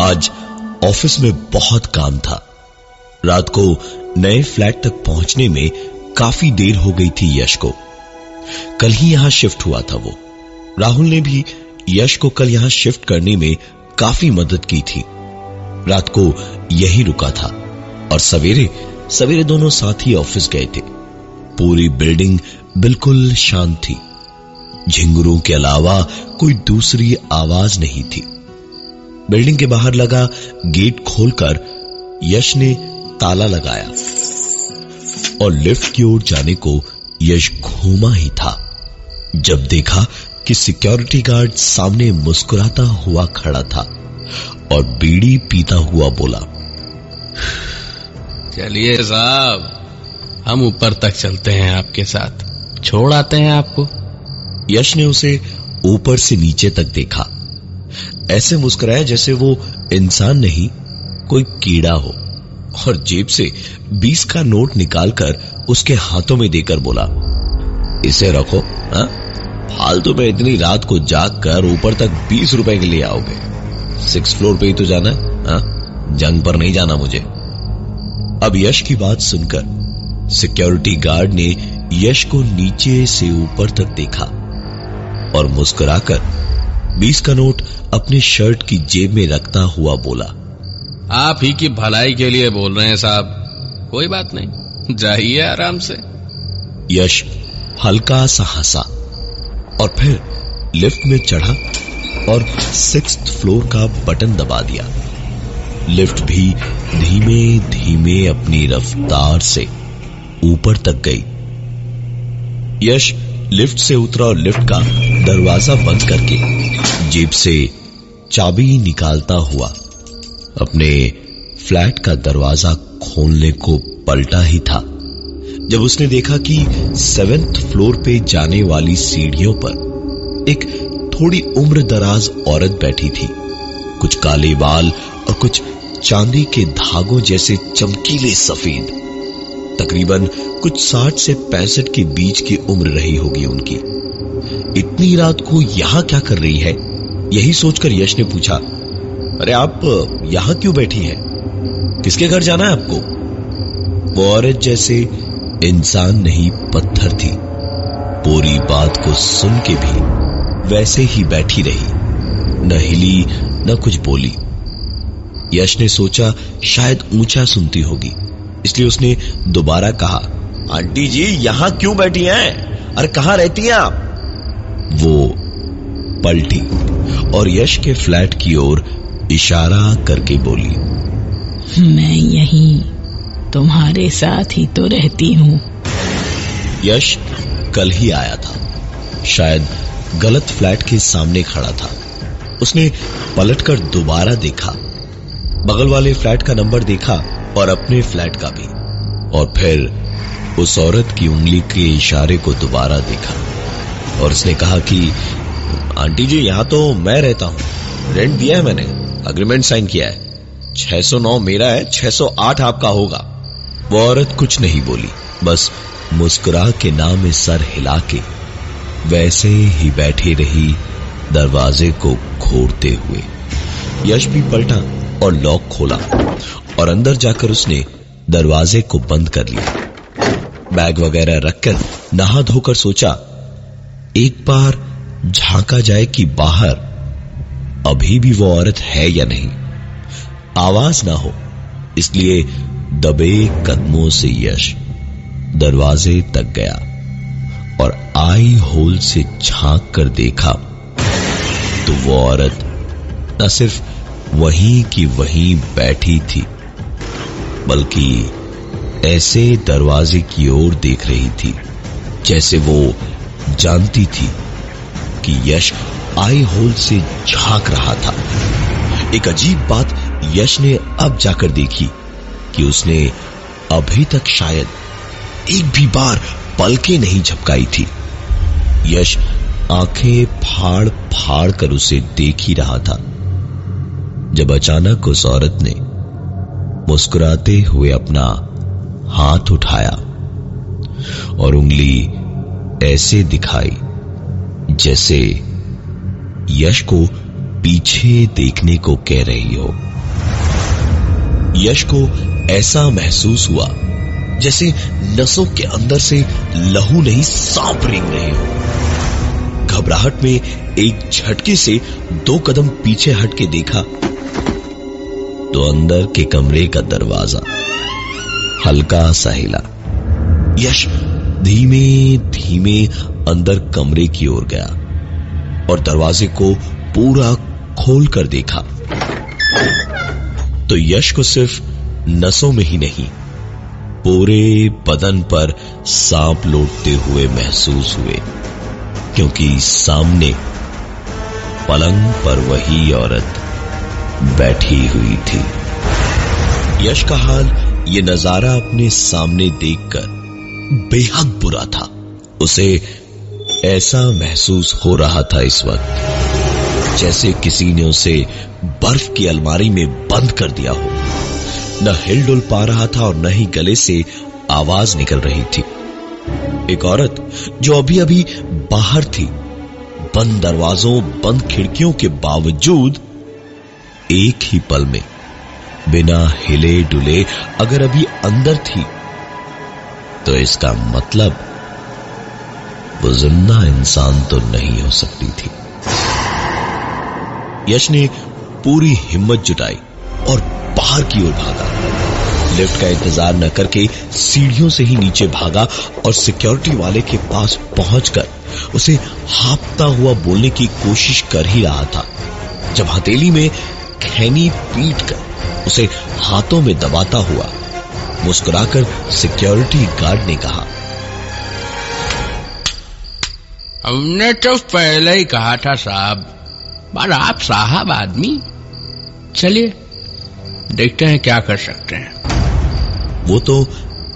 आज ऑफिस में बहुत काम था। रात को नए फ्लैट तक पहुंचने में काफी देर हो गई थी यश को। कल ही यहां शिफ्ट हुआ था वो। राहुल ने भी यश को कल यहां शिफ्ट करने में काफी मदद की थी। रात को यही रुका था और सवेरे सवेरे दोनों साथ ही ऑफिस गए थे। पूरी बिल्डिंग बिल्कुल शांत थी। झिंगुरों के अलावा कोई दूसरी आवाज नहीं थी। बिल्डिंग के बाहर लगा गेट खोलकर यश ने ताला लगाया और लिफ्ट की ओर जाने को यश घूमा ही था जब देखा कि सिक्योरिटी गार्ड सामने मुस्कुराता हुआ खड़ा था और बीड़ी पीता हुआ बोला, चलिए साहब, हम ऊपर तक चलते हैं आपके साथ, छोड़ आते हैं आपको। यश ने उसे ऊपर से नीचे तक देखा। ऐसे मुस्कुराया जैसे वो इंसान नहीं कोई कीड़ा हो, और जेब से 20 का नोट निकालकर उसके हाथों में देकर बोला, इसे रखो। हाँ, फालतू में इतनी रात को जाग कर ऊपर तक 20 रुपए के लिए आओगे? 6th फ्लोर पे ही तो जाना है। हाँ, जंग पर नहीं जाना मुझे। अब यश की बात सुनकर सिक्योरिटी गार्ड ने यश को नीचे से ऊपर तक देखा और मुस्कुराकर 20 का नोट अपनी शर्ट की जेब में रखता हुआ बोला, आप ही की भलाई के लिए बोल रहे हैं साहब, कोई बात नहीं, जाइए आराम से। यश हल्का सा हंसा और फिर लिफ्ट में चढ़ा और 6th फ्लोर का बटन दबा दिया। लिफ्ट भी धीमे धीमे अपनी रफ्तार से ऊपर तक गई। यश लिफ्ट से उतरा और लिफ्ट का दरवाजा बंद करके जेब से चाबी निकालता हुआ अपने फ्लैट का दरवाजा खोलने को पलटा ही था जब उसने देखा कि 7th फ्लोर पे जाने वाली सीढ़ियों पर एक थोड़ी उम्र दराज औरत बैठी थी। कुछ काले बाल और कुछ चांदी के धागों जैसे चमकीले सफेद। तकरीबन कुछ 60 से 65 के बीच की उम्र रही होगी उनकी। इतनी रात को यहां क्या कर रही है, यही सोचकर यश ने पूछा, अरे आप यहां क्यों बैठी हैं? किसके घर जाना है आपको? वो औरत जैसे इंसान नहीं पत्थर थी। पूरी बात को सुन के भी वैसे ही बैठी रही, न हिली न कुछ बोली। यश ने सोचा शायद ऊंचा सुनती होगी, इसलिए उसने दोबारा कहा, आंटी जी यहां क्यों बैठी हैं? अरे कहां रहती हैं आप? वो पलटी और यश के फ्लैट की ओर इशारा करके बोली, मैं यहीं तुम्हारे साथ ही तो रहती हूं। यश कल ही आया था, शायद गलत फ्लैट के सामने खड़ा था। उसने पलटकर दोबारा देखा, बगल वाले फ्लैट का नंबर देखा और अपने फ्लैट का भी, और फिर उस औरत की उंगली के इशारे को दोबारा देखा और उसने कहा कि आंटी जी यहां तो मैं रहता हूं, रेंट दिया है मैंने, अग्रीमेंट साइन किया है, 609 मेरा है, 608 आपका होगा। वो औरत कुछ नहीं बोली, बस मुस्कुरा के ना में सर हिला के वैसे ही बैठी रही दरवाजे को घोरते हुए। यश भी पलटा और लॉक खोला और अंदर जाकर उसने दरवाजे को बंद कर लिया। बैग वगैरह रखकर नहा धोकर सोचा एक बार झांका जाए कि बाहर अभी भी वो औरत है या नहीं। आवाज ना हो, इसलिए दबे कदमों से यश दरवाजे तक गया और आई होल से झांक कर देखा तो वो औरत न सिर्फ वहीं की वहीं बैठी थी, बल्कि ऐसे दरवाजे की ओर देख रही थी जैसे वो जानती थी कि यश आई होल से झांक रहा था। एक अजीब बात यश ने अब जाकर देखी कि उसने अभी तक शायद एक भी बार पलकें नहीं झपकाई थी। यश आंखें फाड़ फाड़ कर उसे देख ही रहा था जब अचानक उस औरत ने मुस्कुराते हुए अपना हाथ उठाया और उंगली ऐसे दिखाई जैसे यश को पीछे देखने को कह रही हो। यश को ऐसा महसूस हुआ जैसे नसों के अंदर से लहू नहीं सांप रेंग रहे हो। घबराहट में एक झटके से 2 कदम पीछे हट के देखा तो अंदर के कमरे का दरवाजा हल्का सा हिला। यश धीमे धीमे अंदर कमरे की ओर गया और दरवाजे को पूरा खोल कर देखा तो यश को सिर्फ नसों में ही नहीं, पूरे बदन पर सांप लौटते हुए महसूस हुए, क्योंकि सामने पलंग पर वही औरत बैठी हुई थी। यश का हाल ये नजारा अपने सामने देखकर बेहद बुरा था। उसे ऐसा महसूस हो रहा था इस वक्त जैसे किसी ने उसे बर्फ की अलमारी में बंद कर दिया हो। न हिल डुल पा रहा था और न ही गले से आवाज निकल रही थी। एक औरत जो अभी अभी बाहर थी, बंद दरवाजों बंद खिड़कियों के बावजूद एक ही पल में बिना हिले डुले अगर अभी अंदर थी तो इसका मतलब वो जिंदा इंसान तो नहीं हो सकती थी। यश ने पूरी हिम्मत जुटाई और बाहर की ओर भागा। लिफ्ट का इंतजार न करके सीढ़ियों से ही नीचे भागा और सिक्योरिटी वाले के पास पहुंचकर उसे हाँफता हुआ बोलने की कोशिश कर ही रहा था जब हथेली में खैनी पीटकर उसे हाथों में दबाता हुआ मुस्कुराकर सिक्योरिटी गार्ड ने कहा, हमने तो पहले ही कहा था साहब, पर आप साहब आदमी, चलिए देखते हैं क्या कर सकते हैं। वो तो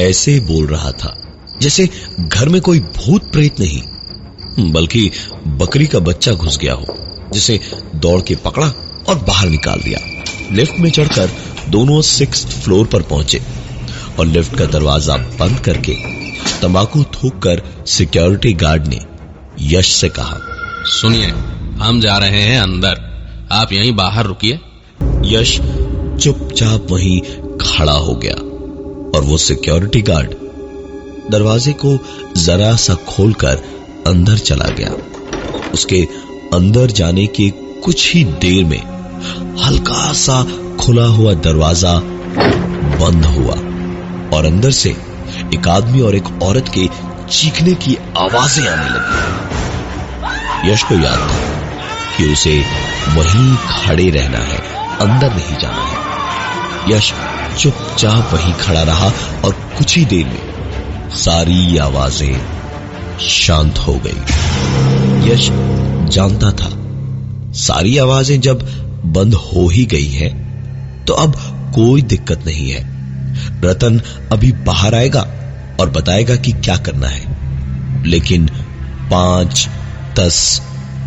ऐसे बोल रहा था जैसे घर में कोई भूत प्रेत नहीं बल्कि बकरी का बच्चा घुस गया हो, जिसे दौड़ के पकड़ा और बाहर निकाल दिया। लिफ्ट में चढ़कर दोनों 6th फ्लोर पर पहुंचे और लिफ्ट का दरवाजा बंद करके तंबाकू थूककर सिक्योरिटी गार्ड ने यश से कहा, सुनिए, हम जा रहे हैं अंदर, आप यहीं बाहर रुकिए। यश चुपचाप वहीं खड़ा हो गया और वो सिक्योरिटी गार्ड दरवाजे को जरा सा खोलकर अंदर चला गया। उसके अंदर जाने के कुछ ही देर में हल्का सा खुला हुआ दरवाजा बंद हुआ और अंदर से एक आदमी और एक औरत के चीखने की आवाजें आने लगी। यश को याद था कि उसे वहीं खड़े रहना है, अंदर नहीं जाना है। यश चुपचाप वहीं खड़ा रहा और कुछ ही देर में सारी आवाजें शांत हो गई। यश जानता था सारी आवाजें जब बंद हो ही गई हैं तो अब कोई दिक्कत नहीं है। रतन अभी बाहर आएगा और बताएगा कि क्या करना है। लेकिन 5, 10,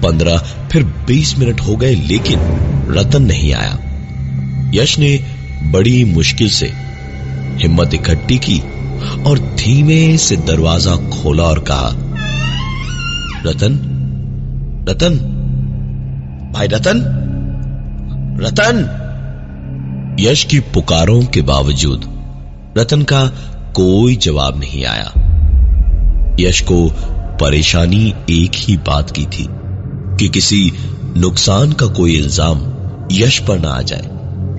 15 फिर 20 मिनट हो गए लेकिन रतन नहीं आया। यश ने बड़ी मुश्किल से हिम्मत इकट्ठी की और धीमे से दरवाजा खोला और कहा, रतन, रतन, भाई रतन, रतन। यश की पुकारों के बावजूद रतन का कोई जवाब नहीं आया। यश को परेशानी एक ही बात की थी कि किसी नुकसान का कोई इल्जाम यश पर ना आ जाए।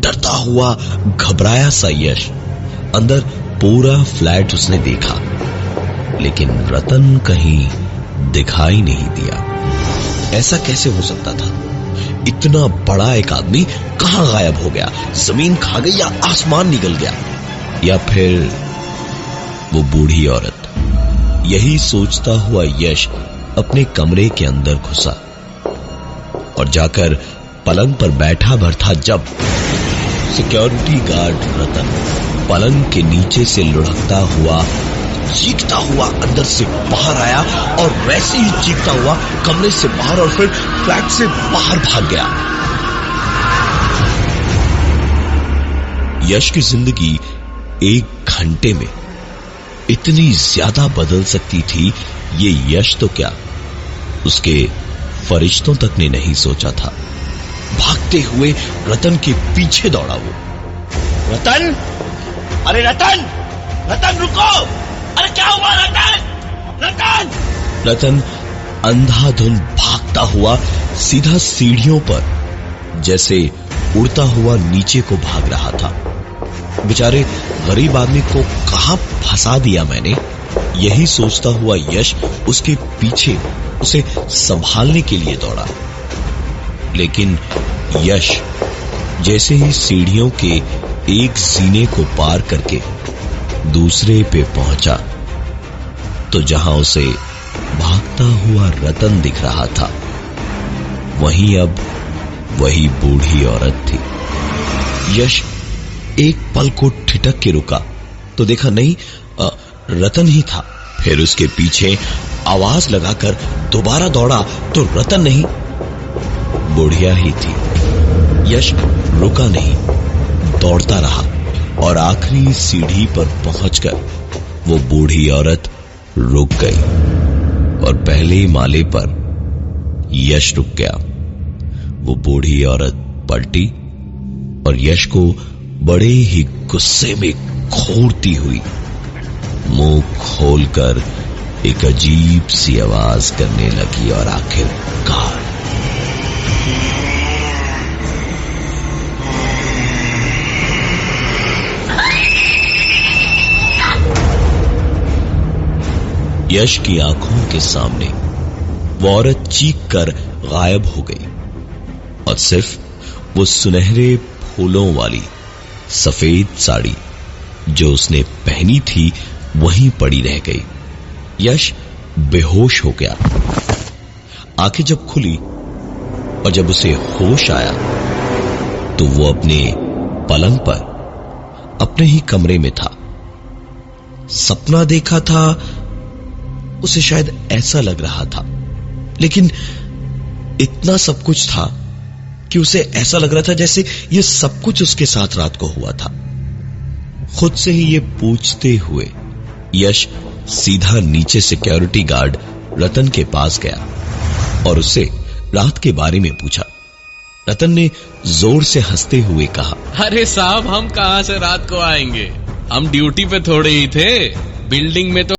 डरता हुआ घबराया सा यश अंदर पूरा फ्लैट उसने देखा लेकिन रतन कहीं दिखाई नहीं दिया। ऐसा कैसे हो सकता था? इतना बड़ा एक आदमी कहां गायब हो गया? जमीन खा गई या आसमान निगल गया? या फिर वो बूढ़ी औरत? यही सोचता हुआ यश अपने कमरे के अंदर घुसा और जाकर पलंग पर बैठा भर था जब सिक्योरिटी गार्ड रतन पलंग के नीचे से लुढ़कता हुआ, चीखता हुआ अंदर से बाहर आया और वैसे ही चीखता हुआ कमरे से बाहर और फिर फ्लैट से बाहर भाग गया। यश की जिंदगी 1 घंटे में इतनी ज्यादा बदल सकती थी, ये यश तो क्या, उसके फरिश्तों तक ने नहीं सोचा था। भागते हुए रतन के पीछे दौड़ा वो। रतन, अरे रतन, रतन रुको, अरे क्या हुआ रतन, रतन। रतन अंधाधुंध भागता हुआ सीधा सीढ़ियों पर जैसे उड़ता हुआ नीचे को भाग रहा था। बेचारे गरीब आदमी को कहां फंसा दिया मैंने, यही सोचता हुआ यश उसके पीछे उसे संभालने के लिए दौड़ा। लेकिन यश जैसे ही सीढ़ियों के एक जीने को पार करके दूसरे पे पहुंचा तो जहां उसे भागता हुआ रतन दिख रहा था, वहीं अब वही बूढ़ी औरत थी। यश एक पल को ठिठक के रुका तो देखा नहीं, रतन ही था। फिर उसके पीछे आवाज लगाकर दोबारा दौड़ा तो रतन नहीं, बुढ़िया ही थी। यश रुका नहीं, दौड़ता रहा और आखिरी सीढ़ी पर पहुंचकर वो बूढ़ी औरत रुक गई और पहले माले पर यश रुक गया। वो बूढ़ी औरत पलटी और यश को बड़े ही गुस्से में घूरती हुई मुंह खोलकर एक अजीब सी आवाज करने लगी और आखिरकार यश की आंखों के सामने वो औरत चीख कर गायब हो गई और सिर्फ वो सुनहरे फूलों वाली सफेद साड़ी जो उसने पहनी थी वहीं पड़ी रह गई। यश बेहोश हो गया। आंखें जब खुली और जब उसे होश आया तो वो अपने पलंग पर अपने ही कमरे में था। सपना देखा था उसे शायद ऐसा लग रहा था, लेकिन इतना सब कुछ था कि उसे ऐसा लग रहा था जैसे ये सब कुछ उसके साथ रात को हुआ था। खुद से ही ये पूछते हुए यश सीधा नीचे सिक्योरिटी गार्ड रतन के पास गया और उससे रात के बारे में पूछा। रतन ने जोर से हंसते हुए कहा, अरे साहब, हम कहां से रात को आएंगे, हम ड्यूटी पे थोड़े ही थे। बिल्डिंग में तो